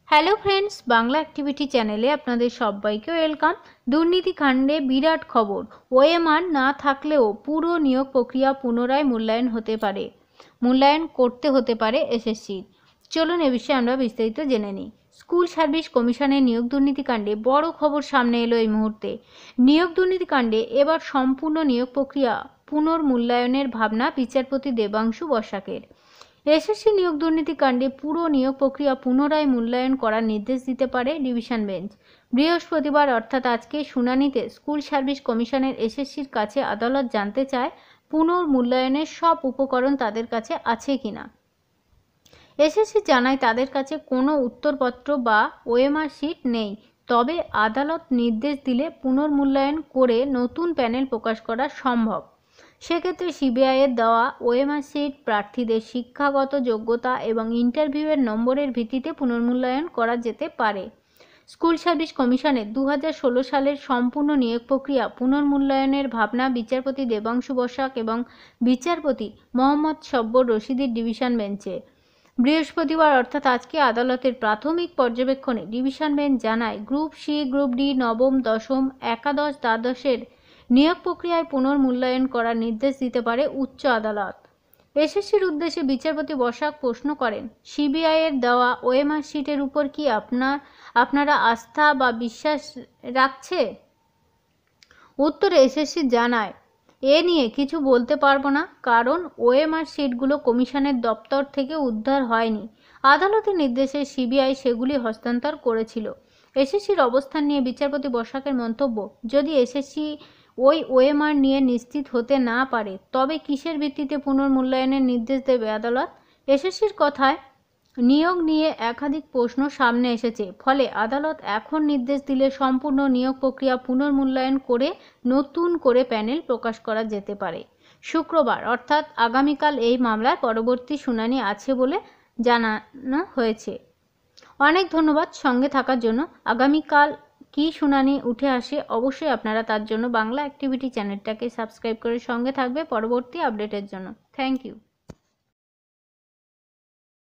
Hello friends, Bangla activity চ্যানেলে আপনাদের সবাইকে ওয়েলকাম। দুর্নীতিকাণ্ডে বিরাট খবর, ওএমআর না থাকলেও পুরো নিয়োগ প্রক্রিয়া পুনরায় মূল্যায়ন করতে হতে পারে এসএসসির। চলুন এ বিষয়ে আমরা বিস্তারিত জেনে নিই। স্কুল সার্ভিস কমিশনের নিয়োগ দুর্নীতিকাণ্ডে বড় খবর সামনে এলো এই মুহূর্তে। নিয়োগ দুর্নীতিকাণ্ডে এবার সম্পূর্ণ নিয়োগ প্রক্রিয়া পুনর্মূল্যায়নের ভাবনা বিচারপতি দেবাংশু বসাকের। এসএসসি নিয়োগ দুর্নীতিকাণ্ডে পুরো নিয়োগ প্রক্রিয়া পুনরায় মূল্যায়ন করার নির্দেশ দিতে পারে ডিভিশন বেঞ্চ। বৃহস্পতিবার অর্থাৎ আজকে শুনানিতে স্কুল সার্ভিস কমিশনের এসএসসির কাছে আদালত জানতে চায় পুনর্মূল্যায়নের সব উপকরণ তাদের কাছে আছে কিনা। এসএসসি জানায় তাদের কাছে কোনো উত্তরপত্র বা ওএমআর শিট নেই, তবে আদালত নির্দেশ দিলে পুনর্মূল্যায়ন করে নতুন প্যানেল প্রকাশ করা সম্ভব। সেক্ষেত্রে সিবিআইয়ের দেওয়া ওএমআর শিট, প্রার্থীদের শিক্ষাগত যোগ্যতা এবং ইন্টারভিউয়ের নম্বরের ভিত্তিতে পুনর্মূল্যায়ন করা যেতে পারে। স্কুল সার্ভিস কমিশনের 2016 সালের সম্পূর্ণ নিয়োগ প্রক্রিয়া পুনর্মূল্যায়নের ভাবনা বিচারপতি দেবাংশু বসাক এবং বিচারপতি মোহাম্মদ সব্বর রশিদির ডিভিশন বেঞ্চে। বৃহস্পতিবার অর্থাৎ আজকে আদালতের প্রাথমিক পর্যবেক্ষণে ডিভিশন বেঞ্চ জানায়, গ্রুপ সি, গ্রুপ ডি, নবম, দশম, একাদশ, দ্বাদশের নিয়োগ প্রক্রিয়ায় পুনর্মূল্যায়ন করার নির্দেশ দিতে পারে উচ্চ আদালত। এসএসসির উদ্দেশ্যে বিচারপতি বসাক প্রশ্ন করেন, সিবিআইয়ের দেওয়া ওএমআর শিটের উপর কি আপনারা আস্থা বা বিশ্বাস রাখছে? উত্তরে এসএসসি জানায়, এ নিয়ে কিছু বলতে পারবো না, কারণ ওএমআর শিটগুলো কমিশনের দপ্তর থেকে উদ্ধার হয়নি। আদালতের নির্দেশে সিবিআই সেগুলি হস্তান্তর করেছিল। এসএসসির অবস্থান নিয়ে বিচারপতি বসাকের মন্তব্য, যদি এসএসসি ওই ওএমআর নিয়ে নিশ্চিত হতে না পারে তবে কিসের ভিত্তিতে পুনর্মূল্যায়নের নির্দেশ দেবে আদালত? এসএসসির কথায় নিয়োগ নিয়ে একাধিক প্রশ্ন সামনে এসেছে, ফলে আদালত এখন নির্দেশ দিলে সম্পূর্ণ নিয়োগ প্রক্রিয়া পুনর্মূল্যায়ন করে নতুন করে প্যানেল প্রকাশ করা যেতে পারে। শুক্রবার অর্থাৎ আগামীকাল এই মামলার পরবর্তী শুনানি আছে বলে জানানো হয়েছে। অনেক ধন্যবাদ সঙ্গে থাকার জন্য। আগামীকাল কি শুনানি উঠে আসে অবশ্যই আপনারা তার জন্য বাংলা অ্যাক্টিভিটি চ্যানেলটাকে সাবস্ক্রাইব করে সঙ্গে থাকবে পরবর্তী আপডেটের জন্য। Thank you.